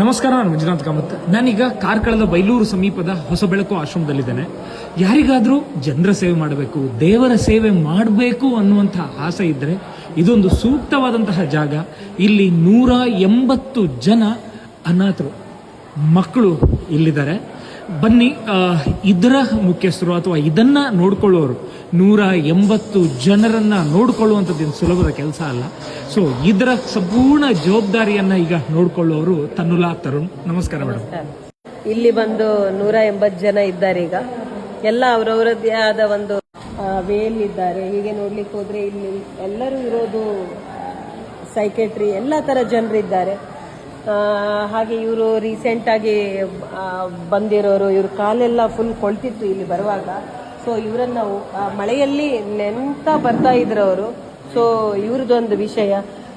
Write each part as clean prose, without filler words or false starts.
ನಮಸ್ಕಾರ, ನಾನು ಮಂಜುನಾಥ್ ಕಾಮತ್. ನಾನೀಗ ಕಾರ್ಕಳದ ಬೈಲೂರು ಸಮೀಪದ ಹೊಸಬೆಳಕು ಆಶ್ರಮದಲ್ಲಿದ್ದೇನೆ. ಯಾರಿಗಾದರೂ ಜನರ ಸೇವೆ ಮಾಡಬೇಕು, ದೇವರ ಸೇವೆ ಮಾಡಬೇಕು ಅನ್ನುವಂತಹ ಆಸೆ ಇದ್ದರೆ ಇದೊಂದು ಸೂಕ್ತವಾದಂತಹ ಜಾಗ. ಇಲ್ಲಿ 180 ಜನ ಅನಾಥರು ಮಕ್ಕಳು ಇಲ್ಲಿದ್ದಾರೆ. ಬನ್ನಿ, ಇದರ ಮುಖ್ಯಸ್ಥರು ಅಥವಾ ಇದನ್ನ ನೋಡ್ಕೊಳ್ಳೋರು 180 ಜನರನ್ನ ನೋಡ್ಕೊಳ್ಳುವಂಥದ್ದು ಸುಲಭದ ಕೆಲಸ ಅಲ್ಲ. ಸೊ ಇದರ ಸಂಪೂರ್ಣ ಜವಾಬ್ದಾರಿಯನ್ನ ಈಗ ನೋಡ್ಕೊಳ್ಳೋರು ತನ್ನುಲಾ ತರುಣ್. ನಮಸ್ಕಾರ ಮೇಡಮ್. ಇಲ್ಲಿ ಬಂದು 180 ಜನ ಇದ್ದಾರೆ. ಈಗ ಎಲ್ಲ ಅವರವರದ್ದೇ ಆದ ಒಂದು ವೇಲ್ ಇದ್ದಾರೆ. ಹೀಗೆ ನೋಡ್ಲಿಕ್ಕೆ ಹೋದ್ರೆ ಇಲ್ಲಿ ಎಲ್ಲರೂ ಇರೋದು ಸೈಕೆಟ್ರಿ, ಎಲ್ಲ ತರ ಜನರಿದ್ದಾರೆ. ಹಾಗೆ ಇವರು ರೀಸೆಂಟ್ ಆಗಿ ಬಂದಿರೋರು, ಇವ್ರ ಕಾಲೆಲ್ಲ ಫುಲ್ ಕೊಳ್ತಿತ್ತು ಇಲ್ಲಿ ಬರುವಾಗ. ಸೊ ಇವರನ್ನ ಮಳೆಯಲ್ಲಿ ನೆಂತ ಬರ್ತಾ ಇದ್ರು ಅವರು. ಸೊ ಇವ್ರದ್ದೊಂದು ವಿಷಯ,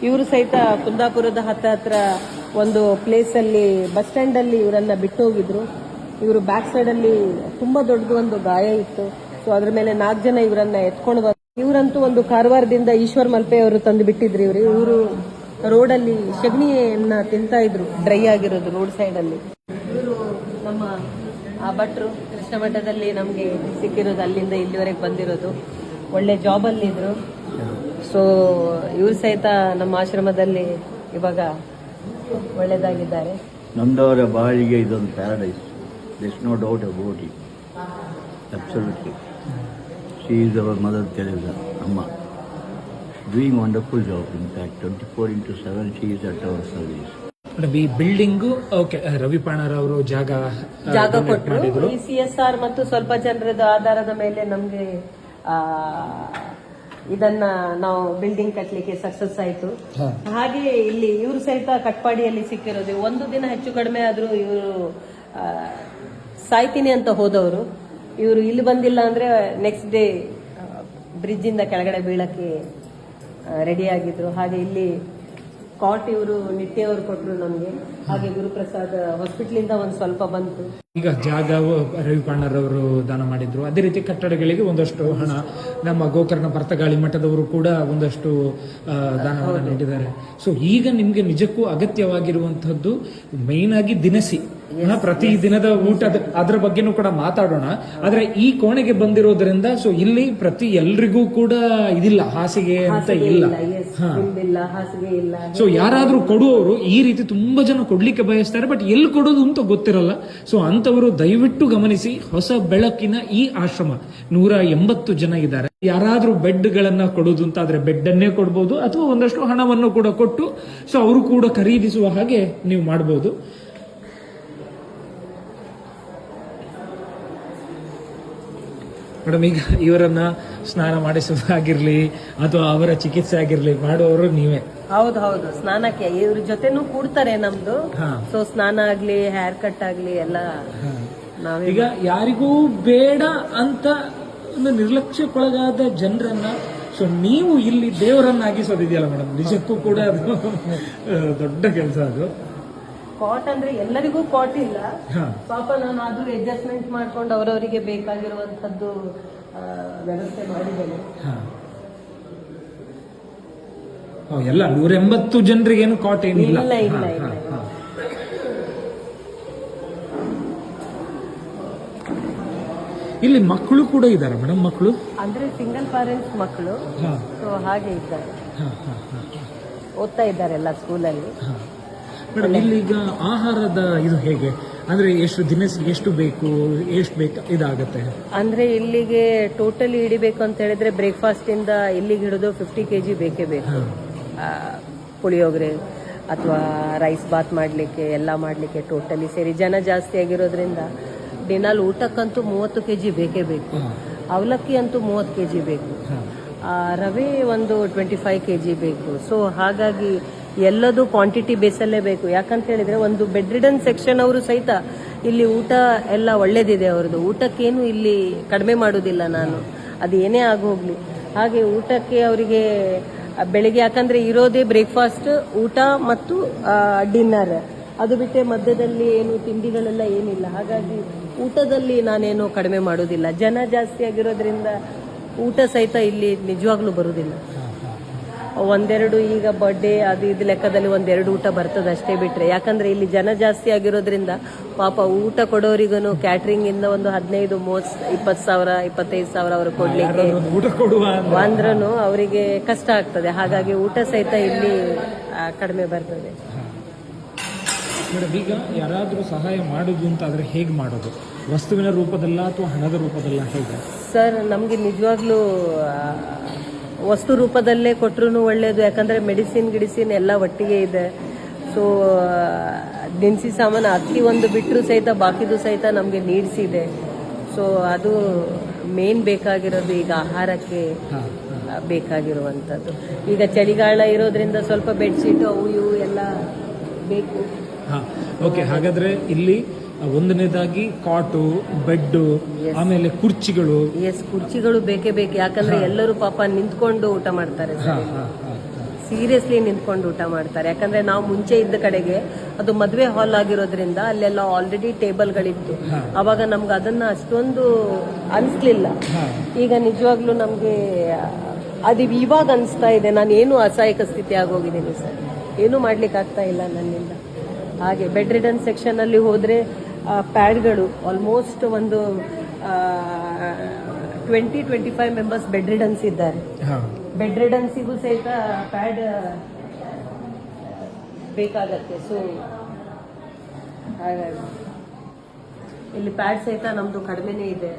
ಇವರು ಸಹಿತ ಕುಂದಾಪುರದ ಹತ್ರ ಒಂದು ಪ್ಲೇಸ್ ಅಲ್ಲಿ ಬಸ್ ಸ್ಟ್ಯಾಂಡ್ ಅಲ್ಲಿ ಇವರನ್ನ ಬಿಟ್ಟು ಹೋಗಿದ್ರು. ಇವರು ಬ್ಯಾಕ್ ಸೈಡ್ ಅಲ್ಲಿ ತುಂಬಾ ದೊಡ್ಡದು ಒಂದು ಗಾಯ ಇತ್ತು. ಸೊ ಅದ್ರ ಮೇಲೆ 4 ಜನ ಇವರನ್ನ ಎತ್ಕೊಂಡು ಬಂದ್ರು. ಇವರಂತೂ ಒಂದು ಕಾರವಾರದಿಂದ ಈಶ್ವರ್ ಮಲ್ಪೆ ಅವರು ತಂದು ಬಿಟ್ಟಿದ್ರು. ಇವರು ರೋಡಲ್ಲಿ ಸಗಣಿಯನ್ನ ತಿಂತಾ ಇದ್ರು, ಡ್ರೈ ಆಗಿರೋದು ರೋಡ್ ಸೈಡ್ ಅಲ್ಲಿ. ಇವರು ನಮ್ಮ ಭಟ್ರು ಕೃಷ್ಣ ಮಠದಲ್ಲಿ ನಮ್ಗೆ ಸಿಕ್ಕಿರೋದು, ಅಲ್ಲಿಂದ ಇಲ್ಲಿವರೆಗೆ ಬಂದಿರೋದು. ಒಳ್ಳೆ ಜಾಬ್ ಅಲ್ಲಿ ಇದ್ರು. ಸೊ ಇವ್ರು ಸಹಿತ ನಮ್ಮ ಆಶ್ರಮದಲ್ಲಿ ಇವಾಗ ಒಳ್ಳೆದಾಗಿದ್ದಾರೆ. ನೊಂದವರ ಬಾಳಿಗೆ ಇದೊಂದು paradise. there's no doubt about it. Absolutely. She is our Mother Teresa, Amma. Doing wonderful job. In fact, 24/7 she is at our service. ಈ ಬಿಲ್ಡಿಂಗು ಓಕೆ, ರವಿ ಪಾಣರ್ ಅವರು ಜಾಗ ಕೊಟ್ಟರು. ಈ CSR ಮತ್ತು ಸ್ವಲ್ಪ ಜನರದ ಆಧಾರದ ಮೇಲೆ ನಮ್ಗೆ ಇದನ್ನ ನಾವು ಬಿಲ್ಡಿಂಗ್ ಕಟ್ಟಲಿಕ್ಕೆ ಸಕ್ಸಸ್ ಆಯ್ತು. ಹಾಗೆ ಇಲ್ಲಿ ಇವರು ಸಹಿತ ಕಟ್ಪಾಡಿಯಲ್ಲಿ ಸಿಕ್ಕಿರೋದು. ಒಂದು ದಿನ ಹೆಚ್ಚು ಕಡಿಮೆ ಆದ್ರೂ ಇವರು ಸಾಯ್ತೀನಿ ಅಂತ ಹೋದವರು. ಇವರು ಇಲ್ಲಿ ಬಂದಿಲ್ಲ ಅಂದ್ರೆ ನೆಕ್ಸ್ಟ್ ಡೇ ಬ್ರಿಡ್ಜ್ ಇಂದ ಕೆಳಗಡೆ ಬೀಳಕ್ಕೆ ರೆಡಿ ಆಗಿದ್ರು. ಹಾಗೆ ಇಲ್ಲಿ ಕಾಟ್ ಇವರು ನಿತ್ಯ ಅವರು ಕೊಟ್ಟರು ನಮ್ಗೆ. ಹಾಗೆ ಗುರುಪ್ರಸಾದ್ ಹಾಸ್ಪಿಟಲ್ ಇಂದ ಒಂದು ಸ್ವಲ್ಪ ಬಂತು. ಈಗ ಜಾಗ ರವಿ ಪಾಣರ್ ಅವರು ದಾನ ಮಾಡಿದ್ರು. ಅದೇ ರೀತಿ ಕಟ್ಟಡಗಳಿಗೆ ಒಂದಷ್ಟು ಹಣ ನಮ್ಮ ಗೋಕರ್ಣ ಭರ್ತಗಾಳಿ ಮಠದವರು ಕೂಡ ಒಂದಷ್ಟು ದಾನವನ್ನು ನೀಡಿದ್ದಾರೆ. ಸೊ ಈಗ ನಿಮ್ಗೆ ನಿಜಕ್ಕೂ ಅಗತ್ಯವಾಗಿರುವಂತಹದ್ದು ಮೈನ್ ಆಗಿ ದಿನಸಿ, ಪ್ರತಿ ದಿನದ ಊಟ, ಅದ್ರ ಬಗ್ಗೆನೂ ಕೂಡ ಮಾತಾಡೋಣ. ಆದ್ರೆ ಈ ಕೋಣೆಗೆ ಬಂದಿರೋದ್ರಿಂದ ಸೊ ಇಲ್ಲಿ ಪ್ರತಿ ಎಲ್ರಿಗೂ ಕೂಡ ಇದಿಲ್ಲ, ಹಾಸಿಗೆ ಅಂತ ಇಲ್ಲ. ಸೊ ಯಾರಾದ್ರೂ ಕೊಡುವವರು ಈ ರೀತಿ ತುಂಬಾ ಜನ ಕೊಡ್ಲಿಕ್ಕೆ ಬಯಸ್ತಾರೆ, ಬಟ್ ಎಲ್ಲಿ ಕೊಡೋದು ಅಂತ ಗೊತ್ತಿರಲ್ಲ. ಸೊ ಅಂತವರು ದಯವಿಟ್ಟು ಗಮನಿಸಿ, ಹೊಸ ಬೆಳಕಿನ ಈ ಆಶ್ರಮ 180 ಜನ ಇದ್ದಾರೆ. ಯಾರಾದ್ರೂ ಬೆಡ್ ಗಳನ್ನ ಕೊಡೋದು ಅಂತ ಆದ್ರೆ ಬೆಡ್ ಅನ್ನೇ ಕೊಡ್ಬೋದು, ಅಥವಾ ಒಂದಷ್ಟು ಹಣವನ್ನು ಕೂಡ ಕೊಟ್ಟು ಸೊ ಅವರು ಕೂಡ ಖರೀದಿಸುವ ಹಾಗೆ ನೀವು ಮಾಡಬಹುದು. ಮೇಡಮ್, ಈಗ ಇವರನ್ನ ಸ್ನಾನ ಮಾಡಿಸೋದಾಗಿರ್ಲಿ ಅಥವಾ ಅವರ ಚಿಕಿತ್ಸೆ ಆಗಿರ್ಲಿ ಮಾಡುವವರು ನೀವೇ? ಹೌದು, ಸ್ನಾನಕ್ಕೆ ಇವ್ರ ಜೊತೆನೂ ಕೂಡ್ತಾರೆ ನಮ್ದು. ಸೊ ಸ್ನಾನ ಆಗ್ಲಿ, ಹೇರ್ ಕಟ್ ಆಗ್ಲಿ ಎಲ್ಲ ನಾವೇ. ಈಗ ಯಾರಿಗೂ ಬೇಡ ಅಂತ ಒಂದು ನಿರ್ಲಕ್ಷ್ಯಕ್ಕೊಳಗಾದ ಜನರನ್ನ ಸೊ ನೀವು ಇಲ್ಲಿ ದೇವರನ್ನಾಗಿಸೋದಿದೆಯಲ್ಲ ಮೇಡಮ್, ನಿಜಕ್ಕೂ ಕೂಡ ಅದು ದೊಡ್ಡ ಕೆಲಸ. ಅದು ಕಾಟ್ ಅಂದ್ರೆ ಎಲ್ಲರಿಗೂ ಕಾಟ್ ಇಲ್ಲ, ಪಾಪ ನಾನು ಆದ್ರೂ ಅಡ್ಜಸ್ಟ್ಮೆಂಟ್ ಮಾಡ್ಕೊಂಡು ಅವರವರಿಗೆ ಬೇಕಾಗಿರುವಂತದ್ದು ವ್ಯವಸ್ಥೆ ಮಾಡಿದ್ದೇನೆ. ಎಲ್ಲ 180 ಜನರಿಗೇನು ಕಾಟ್ ಏನಿಲ್ಲ. ಇಲ್ಲ. ಇಲ್ಲಿ ಮಕ್ಕಳು ಕೂಡ ಇದ್ದಾರೆ ಮೇಡಮ್? ಮಕ್ಕಳು ಅಂದ್ರೆ ಸಿಂಗಲ್ ಪೇರೆಂಟ್ಸ್ ಮಕ್ಕಳು. ಸೊ ಹಾಗೆ ಇದ್ದಾರೆ, ಓದ್ತಾ ಇದ್ದಾರೆ ಎಲ್ಲ ಸ್ಕೂಲಲ್ಲಿ. ಮೇಡಮ್, ಇಲ್ಲಿಗ ಆಹಾರದ ಇದು ಹೇಗೆ ಅಂದ್ರೆ ಎಷ್ಟು ದಿನಸಿ ಎಷ್ಟು ಬೇಕು ಇದಾಗತ್ತೆ? ಅಂದ್ರೆ ಇಲ್ಲಿಗೆ ಟೋಟಲಿ ಹಿಡಿಬೇಕು ಅಂತ ಹೇಳಿದ್ರೆ ಬ್ರೇಕ್ಫಾಸ್ಟ್ ಇಂದ ಇಲ್ಲಿಗೆ ಹಿಡಿದು 50 kg ಬೇಕೇ ಬೇಕು. ಪುಳಿಯೋಗರೆ ಅಥವಾ ರೈಸ್ ಬಾತ್ ಮಾಡ್ಲಿಕ್ಕೆ, ಎಲ್ಲ ಮಾಡ್ಲಿಕ್ಕೆ ಟೋಟಲಿ ಸೇರಿ. ಜನ ಜಾಸ್ತಿ ಆಗಿರೋದ್ರಿಂದ ದಿನಾಲ್ ಊಟಕ್ಕಂತೂ 30 kg ಬೇಕೇ ಬೇಕು. ಅವಲಕ್ಕಿ ಅಂತೂ 30 kg ಬೇಕು. ರವೆ ಒಂದು 25 kg ಬೇಕು. ಸೊ ಹಾಗಾಗಿ ಎಲ್ಲದೂ ಕ್ವಾಂಟಿಟಿ ಬೇಸಲ್ಲೇ ಬೇಕು. ಯಾಕಂತ ಹೇಳಿದ್ರೆ ಒಂದು ಬೆಡ್ ರಿಡನ್ ಸೆಕ್ಷನ್ ಅವರು ಸಹಿತ ಇಲ್ಲಿ ಊಟ ಎಲ್ಲ ಒಳ್ಳೇದಿದೆ ಅವ್ರದ್ದು. ಊಟಕ್ಕೇನು ಇಲ್ಲಿ ಕಡಿಮೆ ಮಾಡೋದಿಲ್ಲ ನಾನು, ಅದು ಏನೇ ಆಗೋಗ್ಲಿ. ಹಾಗೆ ಊಟಕ್ಕೆ ಅವರಿಗೆ ಬೆಳಿಗ್ಗೆ, ಯಾಕಂದ್ರೆ ಇರೋದೇ ಬ್ರೇಕ್ಫಾಸ್ಟ್, ಊಟ ಮತ್ತು ಡಿನ್ನರ್. ಅದು ಬಿಟ್ಟೆ ಮಧ್ಯದಲ್ಲಿ ಏನು ತಿಂಡಿಗಳೆಲ್ಲ ಏನಿಲ್ಲ. ಹಾಗಾಗಿ ಊಟದಲ್ಲಿ ನಾನೇನು ಕಡಿಮೆ ಮಾಡೋದಿಲ್ಲ. ಜನ ಜಾಸ್ತಿ ಆಗಿರೋದ್ರಿಂದ ಊಟ ಸಹಿತ ಇಲ್ಲಿ ನಿಜವಾಗ್ಲೂ ಬರುವುದಿಲ್ಲ. ಒಂದೆರಡು ಈಗ ಬರ್ಡೇ ಅದು ಇದು ಲೆಕ್ಕದಲ್ಲಿ ಒಂದೆರಡು ಊಟ ಬರ್ತದೆ ಅಷ್ಟೇ ಬಿಟ್ರೆ, ಯಾಕಂದ್ರೆ ಇಲ್ಲಿ ಜನ ಜಾಸ್ತಿ ಆಗಿರೋದ್ರಿಂದ ಪಾಪ ಊಟ ಕೊಡೋರಿಗೂ ಕ್ಯಾಟ್ರಿಂಗ್ ಇಂದ ಒಂದು 15, 30, 20 ಸಾವಿರ 25 ಸಾವಿರ ಅವರು ಕೊಡ್ಲಿಕ್ಕೆ ಊಟ ಕೊಡುವ ಅಂದ್ರೂ ಅವರಿಗೆ ಕಷ್ಟ ಆಗ್ತದೆ. ಹಾಗಾಗಿ ಊಟ ಸಹಿತ ಇಲ್ಲಿ ಕಡಿಮೆ ಬರ್ತದೆ. ಮೇಡಮ್, ಈಗ ಯಾರಾದರೂ ಸಹಾಯ ಮಾಡೋದು ಅಂತ ಆದರೆ ಹೇಗೆ ಮಾಡೋದು? ವಸ್ತುವಿನ ರೂಪದಲ್ಲ ಅಥವಾ ಹಣದ ರೂಪದಲ್ಲ, ಹೇಗೆ? ಸರ್, ನಮಗೆ ನಿಜವಾಗ್ಲೂ ವಸ್ತು ರೂಪದಲ್ಲೇ ಕೊಟ್ಟರು ಒಳ್ಳೆಯದು. ಯಾಕಂದರೆ ಗಿಡಿಸಿನ್ ಎಲ್ಲ ಒಟ್ಟಿಗೆ ಇದೆ. ಸೊ ದಿನಸಿ ಸಾಮಾನು ಅಕ್ಕಿ ಒಂದು ಬಿಟ್ಟರು ಸಹಿತ ಬಾಕಿದು ಸಹಿತ ನಮಗೆ ನೀಡ್ಸ್ ಇದೆ. ಸೊ ಅದು ಮೇನ್ ಬೇಕಾಗಿರೋದು ಈಗ ಆಹಾರಕ್ಕೆ ಬೇಕಾಗಿರುವಂಥದ್ದು. ಈಗ ಚಳಿಗಾಲ ಇರೋದ್ರಿಂದ ಸ್ವಲ್ಪ ಬೆಡ್ಶೀಟು ಅವು ಇವು ಎಲ್ಲ ಬೇಕು. ಹಾಂ, ಓಕೆ. ಹಾಗಾದರೆ ಇಲ್ಲಿ ಒಂದನೇದಾಗಿ ಕಾಟು, ಬೆಡ್ಡು, ಆಮೇಲೆ ಕುರ್ಚಿಗಳು. ಕುರ್ಚಿಗಳು ಬೇಕೇ ಬೇಕು. ಯಾಕಂದ್ರೆ ಎಲ್ಲರೂ ಪಾಪ ನಿಂತ್ಕೊಂಡು ಊಟ ಮಾಡ್ತಾರೆ. ಸೀರಿಯಸ್ಲಿ ನಿಂತ್ಕೊಂಡು ಊಟ ಮಾಡ್ತಾರೆ. ಯಾಕಂದ್ರೆ ನಾವು ಮುಂಚೆ ಇದ್ದ ಕಡೆಗೆ ಅದು ಮದುವೆ ಹಾಲ್ ಆಗಿರೋದ್ರಿಂದ ಅಲ್ಲೆಲ್ಲ ಆಲ್ರೆಡಿ ಟೇಬಲ್ಗಳಿತ್ತು. ಅವಾಗ ನಮ್ಗೆ ಅದನ್ನ ಅಷ್ಟೊಂದು ಅನಿಸ್ಲಿಲ್ಲ. ಈಗ ನಿಜವಾಗ್ಲೂ ನಮ್ಗೆ ಅದು ಇವಾಗ ಅನಿಸ್ತಾ ಇದೆ. ನಾನು ಏನು ಅಸಹಾಯಕ ಸ್ಥಿತಿ ಆಗೋಗಿದ್ದೀನಿ ಸರ್, ಏನೂ ಮಾಡ್ಲಿಕ್ಕೆ ಆಗ್ತಾ ಇಲ್ಲ ನನ್ನಿಂದ. ಹಾಗೆ ಬೆಡ್ ರಿಡನ್ ಸೆಕ್ಷನ್ ಅಲ್ಲಿ ಹೋದ್ರೆ ಪ್ಯಾಡ್ಗಳು ಆಲ್ಮೋಸ್ಟ್ ಒಂದು 20-25 ಮೆಂಬರ್ಸ್ ಬೆಡ್ ರಿಡನ್ಸ್ ಇದ್ದಾರೆ. ಬೆಡ್ ರಿಡನ್ಸಿಗೂ ಸಹಿತ ಪ್ಯಾಡ್ ಬೇಕಾಗತ್ತೆ. ಸೊ ಹಾಗಾಗಿ ಇಲ್ಲಿ ಪ್ಯಾಡ್ ಸಹಿತ ನಮ್ದು ಕಡಿಮೆನೇ ಇದೆ.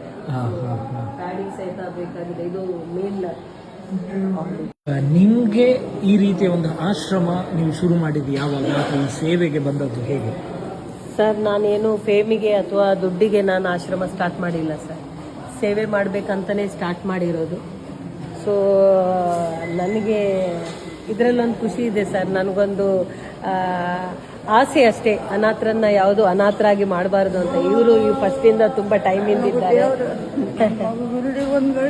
ಪ್ಯಾಡಿಗೆ ಸಹಿತ ಬೇಕಾಗಿದೆ. ಇದು ಮೇನ್. ನಿಮಗೆ ಈ ರೀತಿಯ ಒಂದು ಆಶ್ರಮ ನೀವು ಶುರು ಮಾಡಿದ್ದು ಯಾವಾಗ, ಅಥವಾ ಈ ಸೇವೆಗೆ ಬಂದದ್ದು ಹೇಗೆ? ಸರ್, ನಾನೇನು ಫೇಮಿಗೆ ಅಥವಾ ದುಡ್ಡಿಗೆ ನಾನು ಆಶ್ರಮ ಸ್ಟಾರ್ಟ್ ಮಾಡಿಲ್ಲ ಸರ್. ಸೇವೆ ಮಾಡಬೇಕಂತಲೇ ಸ್ಟಾರ್ಟ್ ಮಾಡಿರೋದು. ಸೊ ನನಗೆ ಇದರಲ್ಲೊಂದು ಖುಷಿ ಇದೆ ಸರ್. ನನಗೊಂದು ಆಸೆ ಅಷ್ಟೇ, ಅನಾಥರನ್ನ ಯಾವುದು ಅನಾಥರಾಗಿ ಮಾಡಬಾರ್ದು ಅಂತ. ಇವರು ಫಸ್ಟಿಂದ ತುಂಬ ಟೈಮಿಂದ ಇದ್ದಾರೆ. ಒಂದು